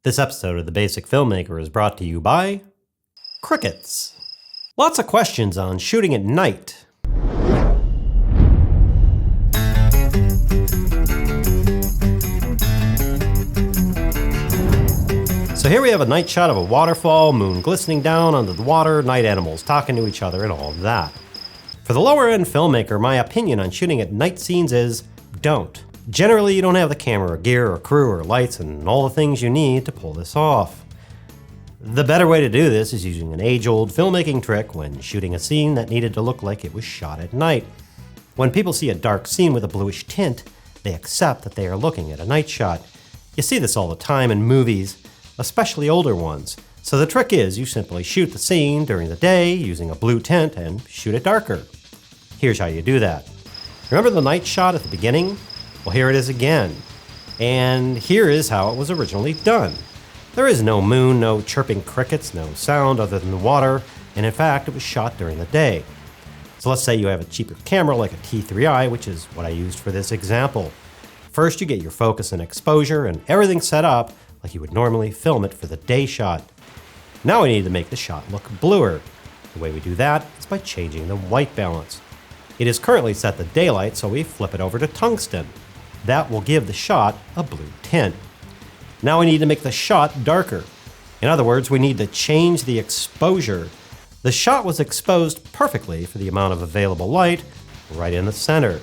This episode of The Basic Filmmaker is brought to you by crickets. Lots of questions on shooting at night. So here we have a night shot of a waterfall, moon glistening down onto the water, night animals talking to each other, and all of that. For the lower end filmmaker, my opinion on shooting at night scenes is don't. Generally, you don't have the camera, gear, or crew, or lights, and all the things you need to pull this off. The better way to do this is using an age-old filmmaking trick when shooting a scene that needed to look like it was shot at night. When people see a dark scene with a bluish tint, they accept that they are looking at a night shot. You see this all the time in movies, especially older ones. So the trick is you simply shoot the scene during the day using a blue tint and shoot it darker. Here's how you do that. Remember the night shot at the beginning? Well, here it is again. And here is how it was originally done. There is no moon, no chirping crickets, no sound other than the water, and in fact, it was shot during the day. So let's say you have a cheaper camera like a T3i, which is what I used for this example. First, you get your focus and exposure and everything set up like you would normally film it for the day shot. Now we need to make the shot look bluer. The way we do that is by changing the white balance. It is currently set to daylight, so we flip it over to tungsten. That will give the shot a blue tint. Now we need to make the shot darker. In other words, we need to change the exposure. The shot was exposed perfectly for the amount of available light right in the center.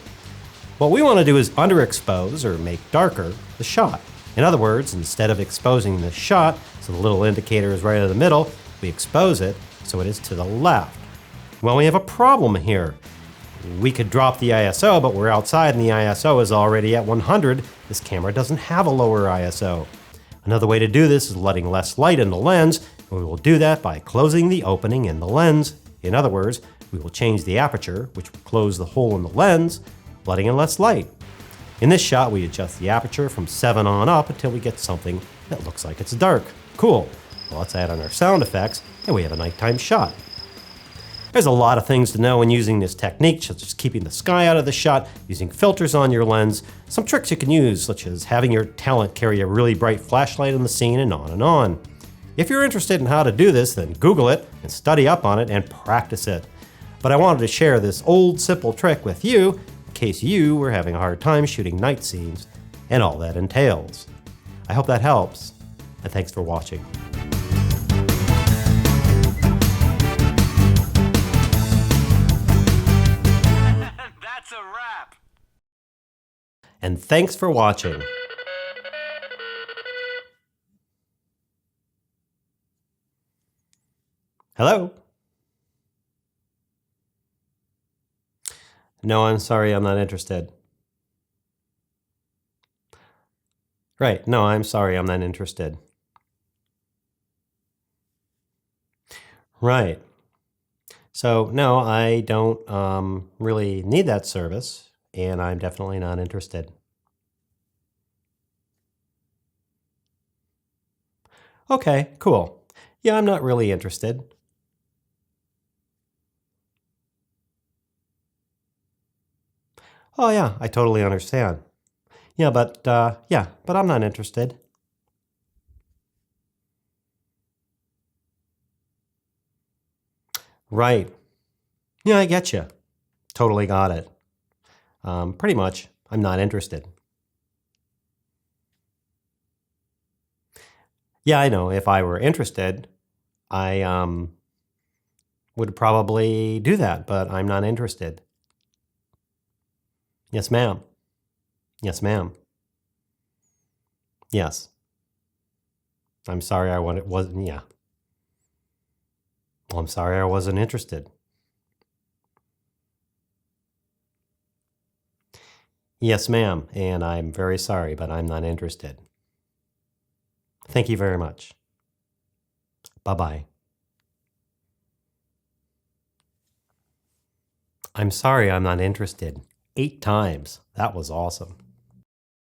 What we want to do is underexpose or make darker the shot. In other words, instead of exposing the shot so the little indicator is right in the middle, we expose it so it is to the left. Well, we have a problem here. We could drop the ISO, but we're outside and the ISO is already at 100. This camera doesn't have a lower ISO. Another way to do this is letting less light in the lens, and we will do that by closing the opening in the lens. In other words, we will change the aperture, which will close the hole in the lens, letting in less light. In this shot, we adjust the aperture from 7 on up until we get something that looks like it's dark. Cool. Well, let's add on our sound effects, and we have a nighttime shot. There's a lot of things to know when using this technique, such as keeping the sky out of the shot, using filters on your lens, some tricks you can use, such as having your talent carry a really bright flashlight in the scene, and on and on. If you're interested in how to do this, then Google it and study up on it and practice it. But I wanted to share this old simple trick with you in case you were having a hard time shooting night scenes and all that entails. I hope that helps, and thanks for watching. That's a wrap. And thanks for watching. Hello? No, I'm sorry, I'm not interested. Right, no, I'm sorry, I'm not interested. Right. So, no, I don't really need that service, and I'm definitely not interested. Okay, cool. Yeah, I'm not really interested. Oh, yeah, I totally understand. Yeah, but I'm not interested. Right. Yeah, I get you. Totally got it. Pretty much, I'm not interested. Yeah, I know. If I were interested, I would probably do that, but I'm not interested. Yes, ma'am. Yes, ma'am. Yes. I'm sorry I wasn't, yeah. Well, I'm sorry I wasn't interested. Yes, ma'am, and I'm very sorry, but I'm not interested. Thank you very much. Bye-bye. I'm sorry I'm not interested. 8 times. That was awesome.